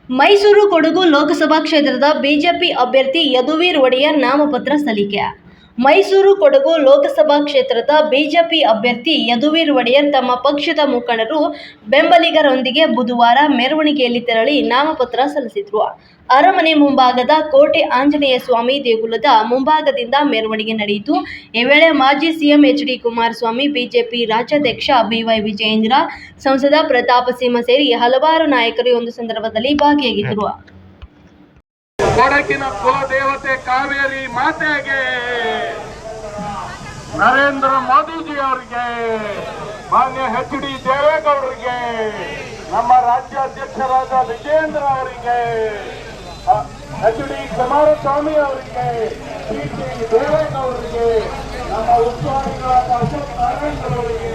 ಮೈಸೂರು ಕೊಡಗು ಲೋಕಸಭಾ ಕ್ಷೇತ್ರದ ಬಿಜೆಪಿ ಅಭ್ಯರ್ಥಿ ಯದುವೀರ್ ಒಡೆಯರ್ ನಾಮಪತ್ರ ಸಲ್ಲಿಕೆ. ಮೈಸೂರು ಕೊಡಗು ಲೋಕಸಭಾ ಕ್ಷೇತ್ರದ ಬಿಜೆಪಿ ಅಭ್ಯರ್ಥಿ ಯದುವೀರ್ ಒಡೆಯರ್ ತಮ್ಮ ಪಕ್ಷದ ಮುಖಂಡರು ಬೆಂಬಲಿಗರೊಂದಿಗೆ ಬುಧವಾರ ಮೆರವಣಿಗೆಯಲ್ಲಿ ತೆರಳಿ ನಾಮಪತ್ರ ಸಲ್ಲಿಸಿದರು. ಅರಮನೆ ಮುಂಭಾಗದ ಕೋಟೆ ಆಂಜನೇಯ ಸ್ವಾಮಿ ದೇಗುಲದ ಮುಂಭಾಗದಿಂದ ಮೆರವಣಿಗೆ ನಡೆಯಿತು. ಈ ವೇಳೆ ಮಾಜಿ ಸಿಎಂ ಎಚ್.ಡಿ. ಕುಮಾರಸ್ವಾಮಿ, ಬಿಜೆಪಿ ರಾಜ್ಯಾಧ್ಯಕ್ಷ ಬಿ.ವೈ. ವಿಜಯೇಂದ್ರ, ಸಂಸದ ಪ್ರತಾಪ ಸಿಂಹ ಸೇರಿ ಹಲವಾರು ನಾಯಕರು ಈ ಒಂದು ಸಂದರ್ಭದಲ್ಲಿ ಭಾಗಿಯಾಗಿದ್ದರು. ಕೊಡಗಿನ ಕುಲದೇವತೆ ಕಾವೇರಿ ಮಾತೆಗೆ, ನರೇಂದ್ರ ಮೋದಿಜಿ ಅವರಿಗೆ, ಮಾನ್ಯ ಎಚ್.ಡಿ. ದೇವೇಗೌಡರಿಗೆ, ನಮ್ಮ ರಾಜ್ಯಾಧ್ಯಕ್ಷರಾದ ವಿಜಯೇಂದ್ರ ಅವರಿಗೆ, ಎಚ್.ಡಿ. ಕುಮಾರಸ್ವಾಮಿ ಅವರಿಗೆ, ಸಿ.ಟಿ. ದೇವೇಗೌಡರಿಗೆ, ನಮ್ಮ ಉಸ್ತುವಾರಿಗಳಾದ ಅಶೋಕ್ ನಾರಾಯಣ್ ಅವರಿಗೆ,